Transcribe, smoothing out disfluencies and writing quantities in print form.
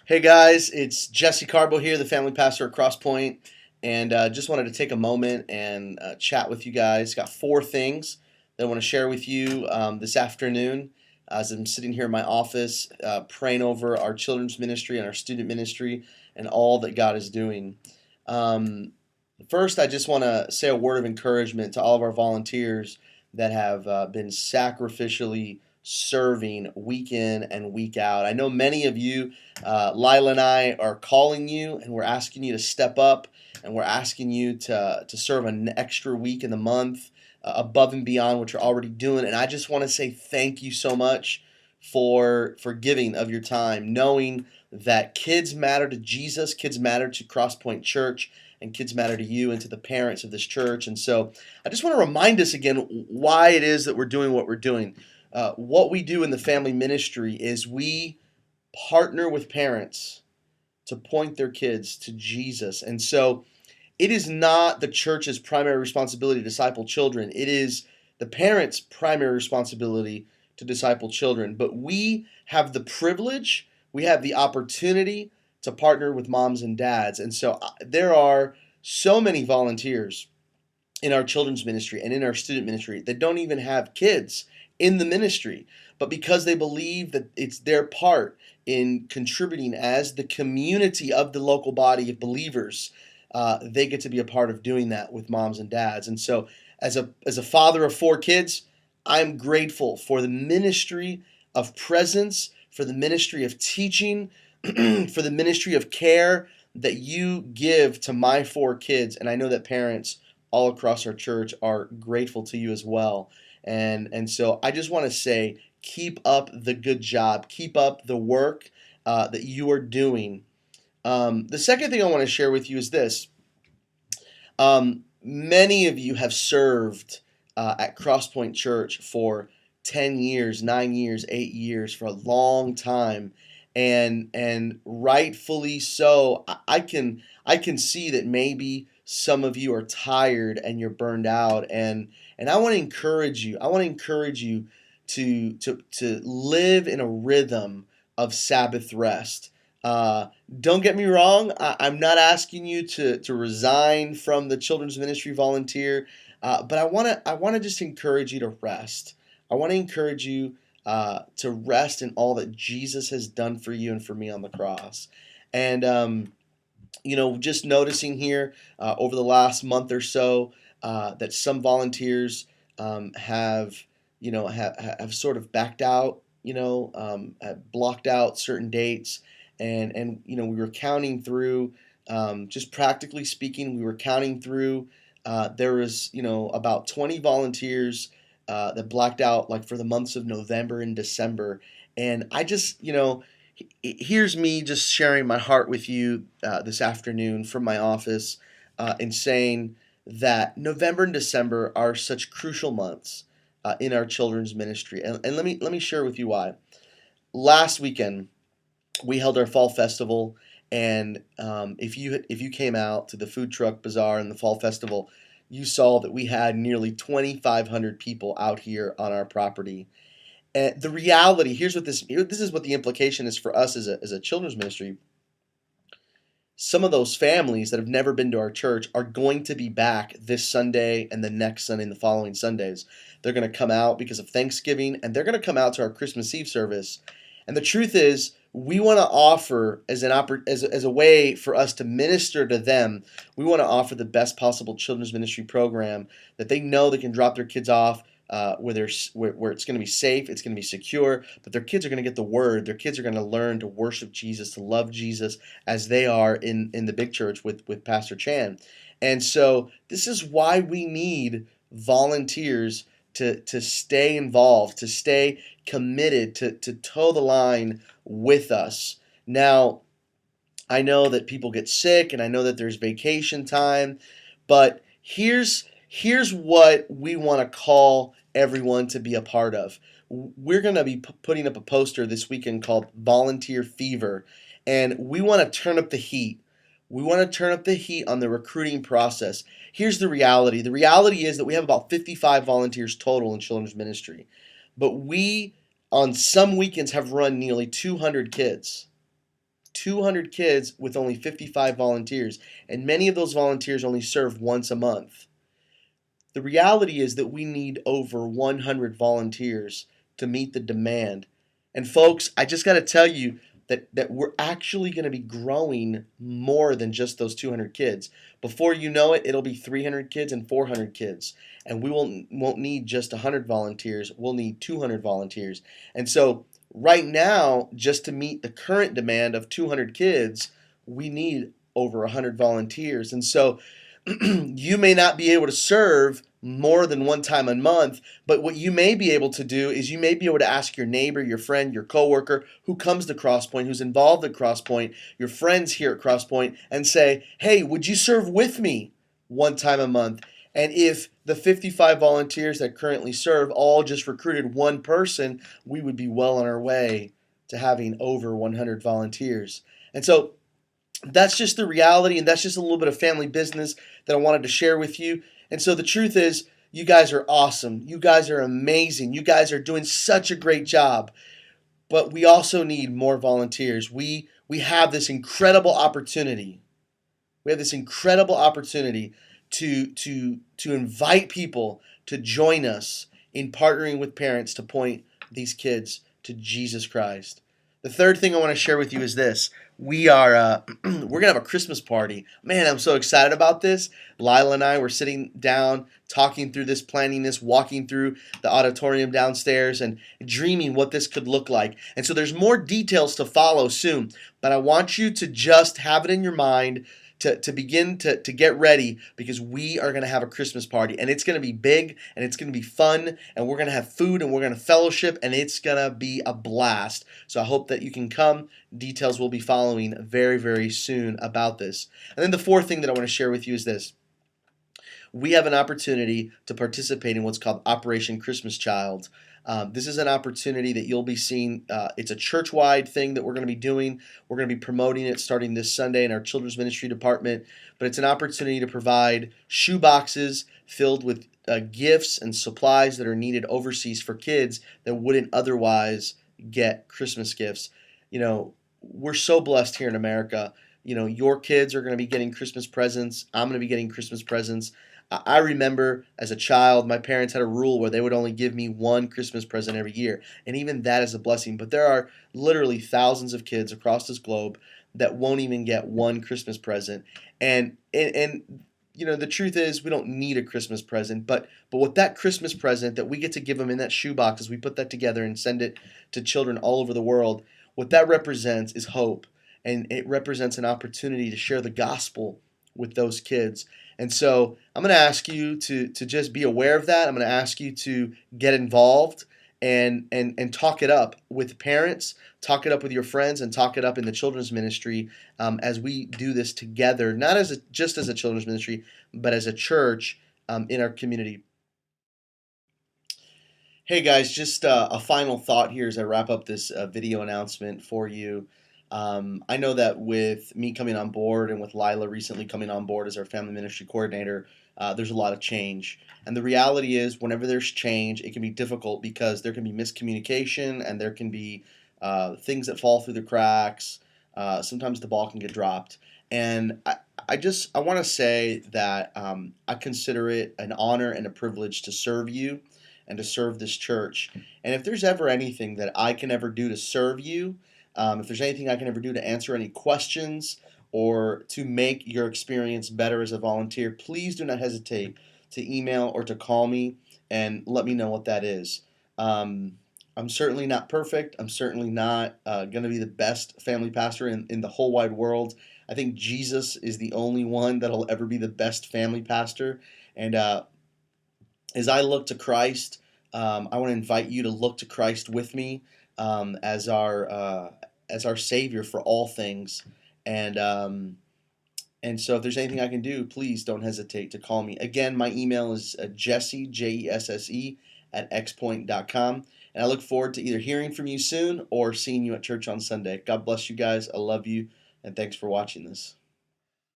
Hey guys, it's Jesse Carbo here, the family pastor at Crosspoint, and just wanted to take a moment and chat with you guys. Got four things that I want to share with you this afternoon as I'm sitting here in my office praying over our children's ministry and our student ministry and all that God is doing. Um, First, I just want to say a word of encouragement to all of our volunteers that have been sacrificially serving week in and week out. I know many of you, Lila and I, are calling you and we're asking you to step up and we're asking you to serve an extra week in the month above and beyond what you're already doing. And I just want to say thank you so much for giving of your time, knowing that kids matter to Jesus, kids matter to Crosspoint Church, and kids matter to you and to the parents of this church. And so I just want to remind us again why it is that we're doing what we're doing. What we do in the family ministry is we partner with parents to point their kids to Jesus. And so it is not the church's primary responsibility to disciple children. It is the parents' primary responsibility to disciple children. But we have the privilege, we have the opportunity to partner with moms and dads. And so there are so many volunteers in our children's ministry and in our student ministry that don't even have kids in the ministry, but because they believe that it's their part in contributing as the community of the local body of believers, they get to be a part of doing that with moms and dads. And so, as a father of four kids, I'm grateful for the ministry of presence, for the ministry of teaching, for the ministry of care that you give to my four kids. And I know that parents all across our church are grateful to you as well. And so I just want to say, keep up the good job, keep up the work that you are doing. The second thing I want to share with you is this. Many of you have served at Crosspoint Church for 10 years, 9 years, 8 years, for a long time. And rightfully so. I can see that maybe some of you are tired and you're burned out, and I want to encourage you. I want to encourage you to live in a rhythm of Sabbath rest. Don't get me wrong. I'm not asking you to resign from the children's ministry volunteer, but I want to just encourage you to rest. I want to encourage you to rest in all that Jesus has done for you and for me on the cross. And just noticing here over the last month or so that some volunteers have have sort of backed out, have blocked out certain dates, and we were counting through, just practically speaking, we were counting through. There was about 20 volunteers that blacked out, like, for the months of November and December. And I just, here's me just sharing my heart with you this afternoon from my office, and saying that November and December are such crucial months in our children's ministry. And let me share with you why. Last weekend, we held our fall festival, and if you came out to the food truck bazaar and the fall festival, you saw that we had nearly 2,500 people out here on our property. And the reality, this is what the implication is for us as a children's ministry. Some of those families that have never been to our church are going to be back this Sunday and the next Sunday and the following Sundays. They're going to come out because of Thanksgiving, and they're going to come out to our Christmas Eve service. And the truth is, we want to offer as a way for us to minister to them. We want to offer the best possible children's ministry program that they know they can drop their kids off where it's going to be safe, it's going to be secure, but their kids are going to get the word. Their kids are going to learn to worship Jesus, to love Jesus as they are in the big church with Pastor Chan. And so this is why we need volunteers to stay involved, to stay committed, to toe the line with us. Now, I know that people get sick, and I know that there's vacation time, but here's what we want to call everyone to be a part of. We're going to be putting up a poster this weekend called Volunteer Fever, and we want to turn up the heat. We want to turn up the heat on the recruiting process. Here's the reality. The reality is that we have about 55 volunteers total in children's ministry, but we, on some weekends, have run nearly 200 kids. 200 kids with only 55 volunteers, and many of those volunteers only serve once a month. The reality is that we need over 100 volunteers to meet the demand. And folks, I just got to tell you that we're actually going to be growing more than just those 200 kids. Before you know it, it'll be 300 kids and 400 kids. And we won't need just 100 volunteers. We'll need 200 volunteers. And so right now, just to meet the current demand of 200 kids, we need over 100 volunteers. And so you may not be able to serve more than one time a month, but what you may be able to do is you may be able to ask your neighbor, your friend, your coworker who comes to Crosspoint, who's involved at Crosspoint, your friends here at Crosspoint, and say, hey, would you serve with me one time a month? And if the 55 volunteers that currently serve all just recruited one person, we would be well on our way to having over 100 volunteers. And so that's just the reality, and that's just a little bit of family business that I wanted to share with you. And so the truth is, you guys are awesome. You guys are amazing. You guys are doing such a great job. But we also need more volunteers. We have this incredible opportunity. We have this incredible opportunity to invite people to join us in partnering with parents to point these kids to Jesus Christ. The third thing I want to share with you is this. We're gonna have a Christmas party. Man, I'm so excited about this. Lila and I were sitting down, talking through this, planning this, walking through the auditorium downstairs, and dreaming what this could look like. And so there's more details to follow soon, but I want you to just have it in your mind to begin to get ready, because we are going to have a Christmas party, and it's going to be big, and it's going to be fun, and we're going to have food, and we're going to fellowship, and it's going to be a blast. So I hope that you can come. Details will be following very, very soon about this. And then the fourth thing that I want to share with you is this. We have an opportunity to participate in what's called Operation Christmas Child. This is an opportunity that you'll be seeing. It's a church-wide thing that we're going to be doing. We're going to be promoting it starting this Sunday in our children's ministry department. But it's an opportunity to provide shoe boxes filled with gifts and supplies that are needed overseas for kids that wouldn't otherwise get Christmas gifts. You know, we're so blessed here in America. You know, your kids are going to be getting Christmas presents. I'm going to be getting Christmas presents. I remember as a child, my parents had a rule where they would only give me one Christmas present every year. And even that is a blessing. But there are literally thousands of kids across this globe that won't even get one Christmas present. And you know, the truth is we don't need a Christmas present. But with that Christmas present that we get to give them in that shoebox, as we put that together and send it to children all over the world, what that represents is hope. And it represents an opportunity to share the gospel with those kids. And so I'm going to ask you to just be aware of that. I'm going to ask you to get involved and talk it up with parents, talk it up with your friends, and talk it up in the children's ministry as we do this together, not just as a children's ministry, but as a church in our community. Hey guys, just a final thought here as I wrap up this video announcement for you. I know that with me coming on board and with Lila recently coming on board as our family ministry coordinator, there's a lot of change. And the reality is, whenever there's change, it can be difficult because there can be miscommunication and there can be things that fall through the cracks. Sometimes the ball can get dropped. And I want to say that I consider it an honor and a privilege to serve you and to serve this church. And if there's ever anything that I can ever do to serve you, if there's anything I can ever do to answer any questions or to make your experience better as a volunteer, please do not hesitate to email or to call me and let me know what that is. I'm certainly not perfect. I'm certainly not going to be the best family pastor in the whole wide world. I think Jesus is the only one that'll ever be the best family pastor. And as I look to Christ, I want to invite you to look to Christ with me as our Savior for all things. And so if there's anything I can do, please don't hesitate to call me. Again, my email is Jesse, Jesse, at xpoint.com. And I look forward to either hearing from you soon or seeing you at church on Sunday. God bless you guys. I love you. And thanks for watching this.